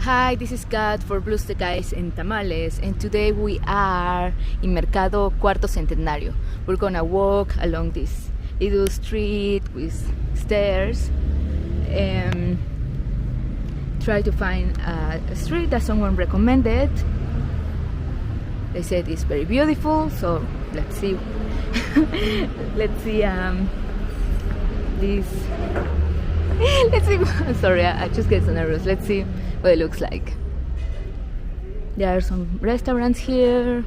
Hi, this is Kat for Blue Skies and Tamales, and today we are in Mercado Cuarto Centenario. We're gonna walk along this little street with stairs and try to find a street that someone recommended. They said it's very beautiful, so let's see. Let's see this. Let's see. Sorry, I just get so nervous. Let's see what it looks like. There are some restaurants here.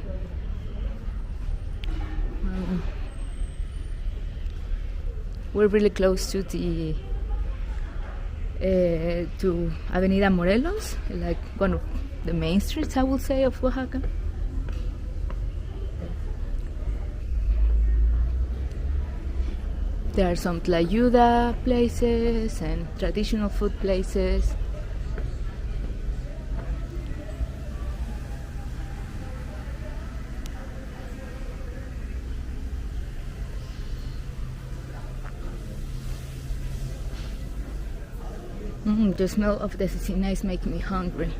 We're really close to the to Avenida Morelos, like one of the main streets, I would say, of Oaxaca. There are some tlayuda places and traditional food places. The smell of the cecina is making me hungry.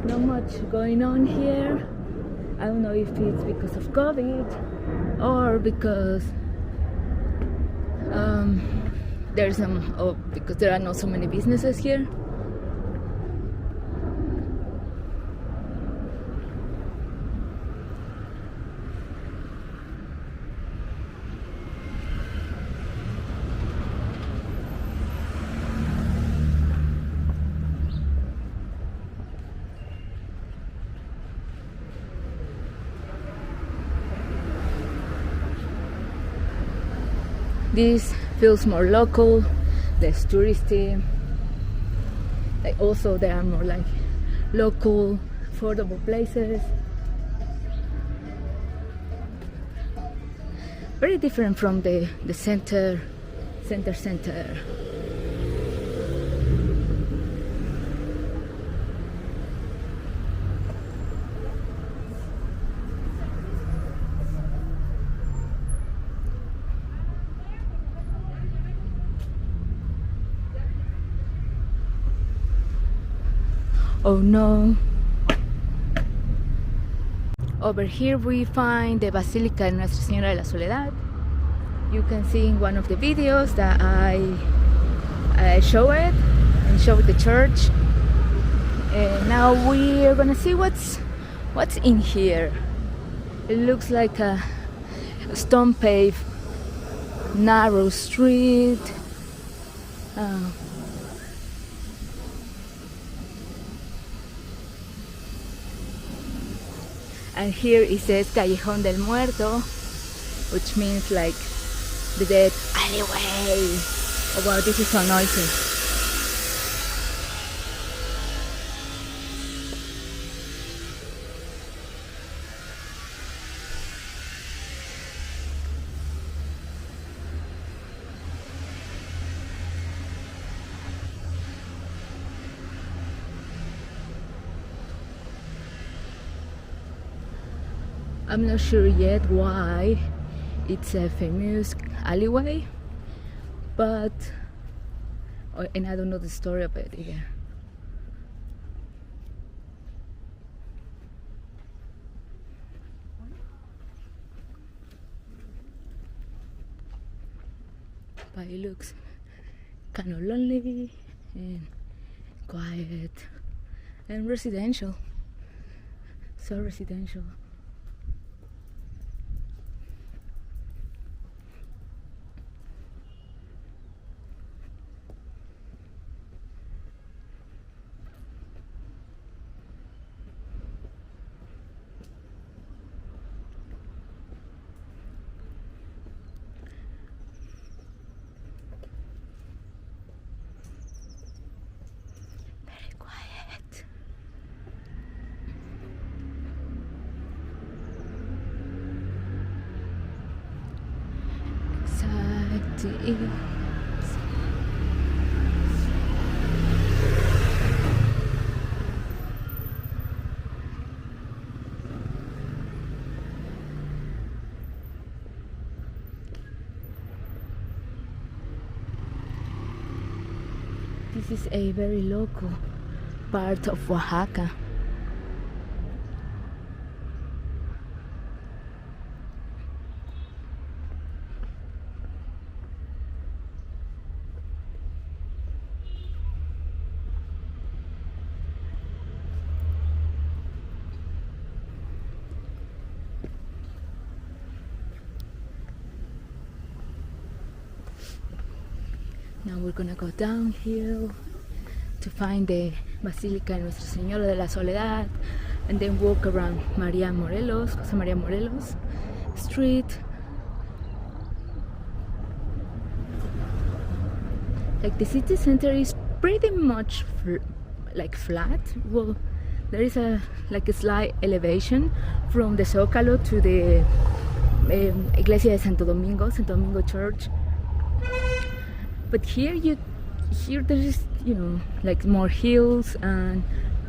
Not much going on here. I don't know if it's because of COVID or because because there are not so many businesses here. This feels more local, less touristy. Like also there are more like local, affordable places. Very different from the center. Oh no. Over here we find the Basilica de Nuestra Señora de la Soledad. You can see in one of the videos that I show it and show the church. And now we are gonna see what's in here. It looks like a stone paved narrow street. And here it says Callejón del Muerto, which means like the dead alleyway. Oh wow, this is so noisy. I'm not sure yet why it's a famous alleyway, but and I don't know the story of it either. But it looks kind of lonely and quiet and residential. So residential. This is a very local part of Oaxaca. Now we're gonna go downhill to find the Basílica Nuestra Señora de la Soledad, and then walk around José María Morelos Street. Like the city center is pretty much like flat. Well, there is a slight elevation from the Zócalo to the Iglesia de Santo Domingo Church. But here there is, like more hills, and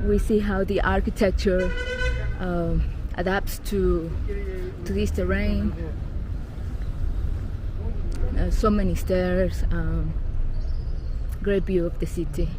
we see how the architecture adapts to this terrain. So many stairs, great view of the city.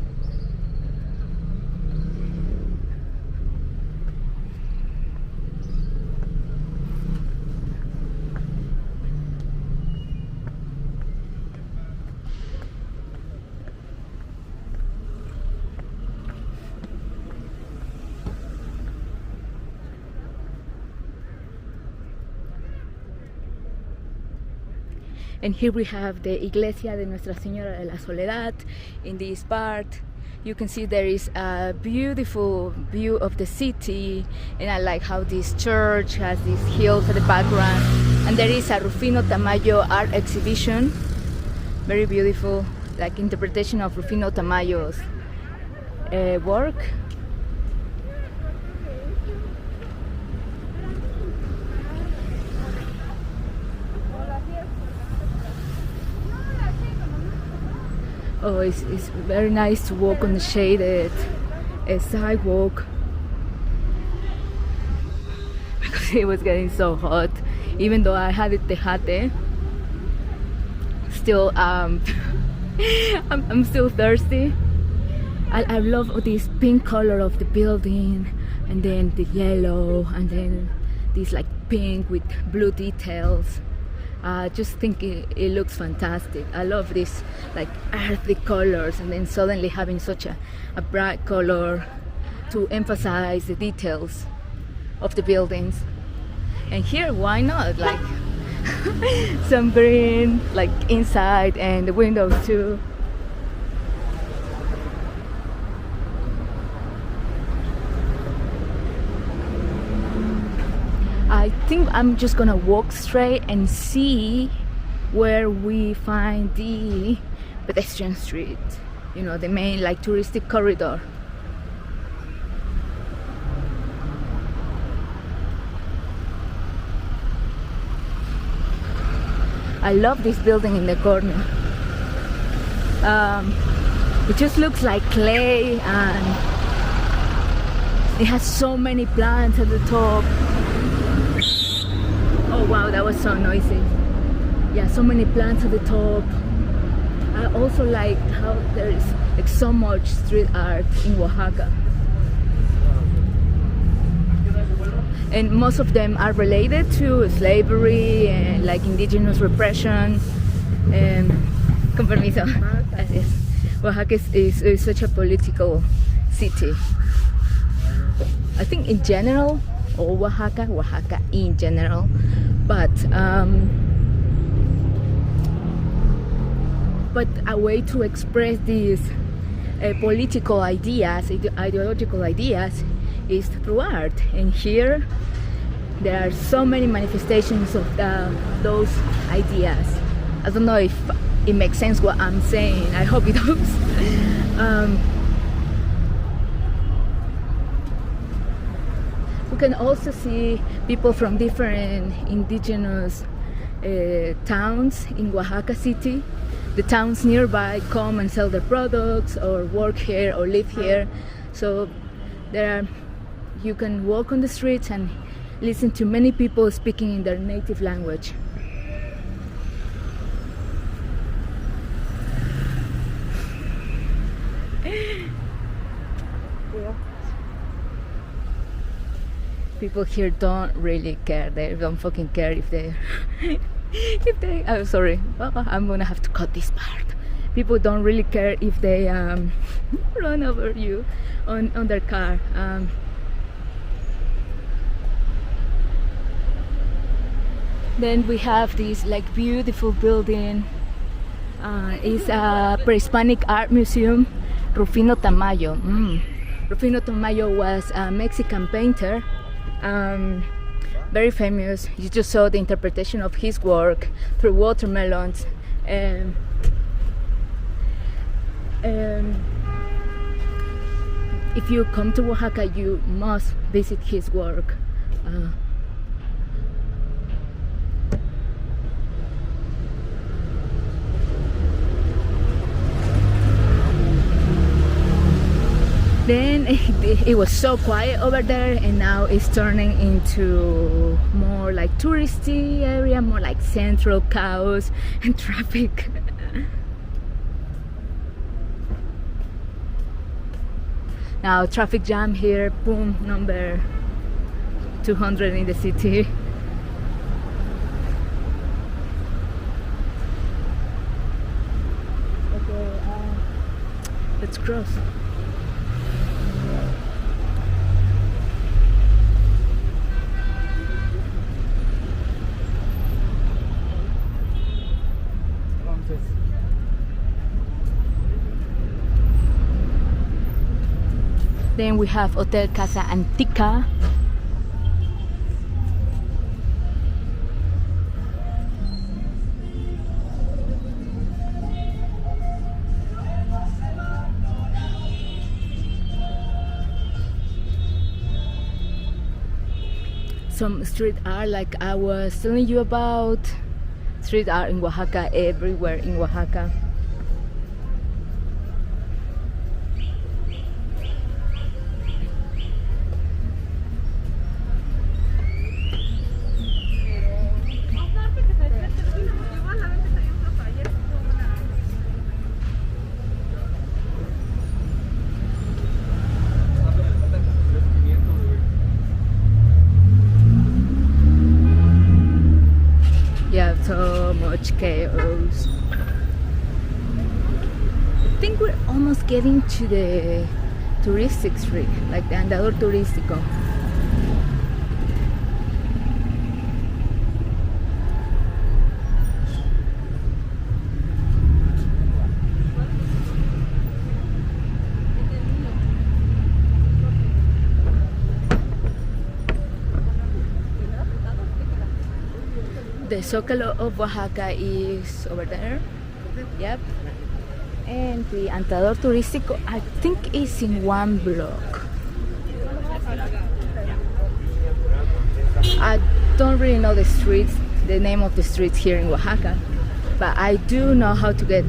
And here we have the Iglesia de Nuestra Señora de la Soledad. In this part, you can see there is a beautiful view of the city, and I like how this church has these hills at the background. And there is a Rufino Tamayo art exhibition, very beautiful, like interpretation of Rufino Tamayo's work. Oh, it's very nice to walk on the shaded sidewalk because it was getting so hot. Even though I had it tejate, still I'm still thirsty. I love this pink color of the building, and then the yellow, and then this like pink with blue details. Just think it looks fantastic. I love this like earthy colors, and then suddenly having such a bright color to emphasize the details of the buildings. And here, why not? Like some green, like inside, and the windows too. I think I'm just gonna walk straight and see where we find the pedestrian street, the main like touristic corridor. I love this building in the corner. It just looks like clay, and it has so many plants at the top. Oh wow, that was so noisy. Yeah, so many plants at the top. I also like how there is like so much street art in Oaxaca. And most of them are related to slavery and like indigenous repression. Con permiso. Gracias. Oaxaca is such a political city. I think in general, or Oaxaca in general, but a way to express these political ideas, ideological ideas, is through art. And here there are so many manifestations of those ideas. I don't know if it makes sense what I'm saying. I hope it does. We can also see people from different indigenous towns in Oaxaca City. The towns nearby come and sell their products or work here or live here. So you can walk on the streets and listen to many people speaking in their native language. People here don't really care. They don't fucking care if they if they I'm sorry, I'm gonna have to cut this part. People don't really care if they run over you on their car. Then we have this like beautiful building. It's a pre-Hispanic art museum, Rufino Tamayo. Rufino Tamayo was a Mexican painter, very famous. You just saw the interpretation of his work through watermelons. If you come to Oaxaca, you must visit his work. Then it was so quiet over there, and now it's turning into more like touristy area, more like central chaos and traffic. Now traffic jam here, boom, number 200 in the city. Okay, let's cross. Then we have Hotel Casa Antica. Some street art, like I was telling you about. Street art in Oaxaca, everywhere in Oaxaca. So much chaos. I think we're almost getting to the touristic street, like the Andador Turistico. The Zócalo of Oaxaca is over there. Yep. And the Andador Turistico, I think, is in one block. I don't really know the streets, the name of the streets here in Oaxaca, but I do know how to get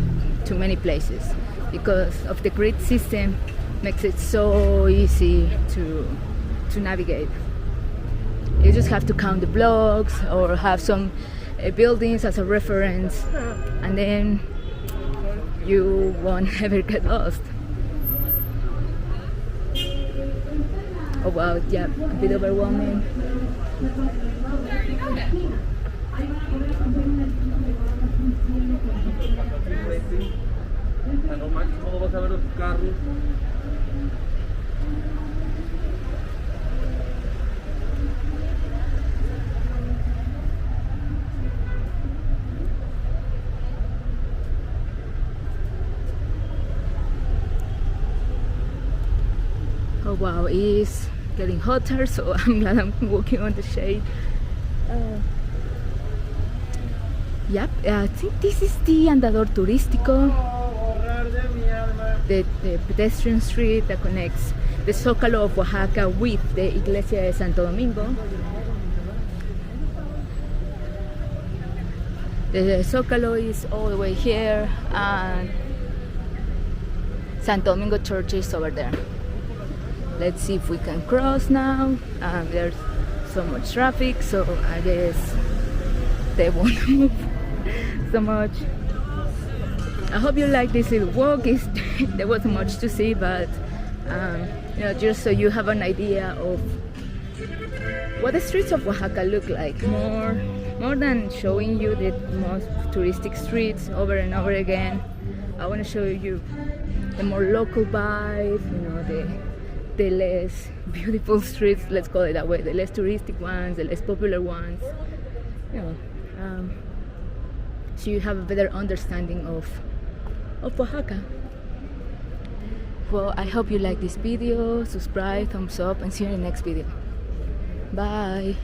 to many places because of the grid system. Makes it so easy to navigate. You just have to count the blocks or have some buildings as a reference, and then you won't ever get lost. Oh wow, yeah, a bit overwhelming. Oh wow, it's getting hotter, so I'm glad I'm walking on the shade. Yep, I think this is the Andador Turistico, the pedestrian street that connects the Zócalo of Oaxaca with the Iglesia de Santo Domingo. The Zócalo is all the way here, and Santo Domingo Church is over there. Let's see if we can cross now. There's so much traffic, so I guess they won't move so much. I hope you like this little walk. There wasn't much to see, but you know, just so you have an idea of what the streets of Oaxaca look like. More than showing you the most touristic streets over and over again, I want to show you the more local vibe, you know, the less beautiful streets, let's call it that way, the less touristic ones, the less popular ones, you know, so you have a better understanding of Oaxaca. Well, I hope you like this video. Subscribe, thumbs up, and see you in the next video. Bye.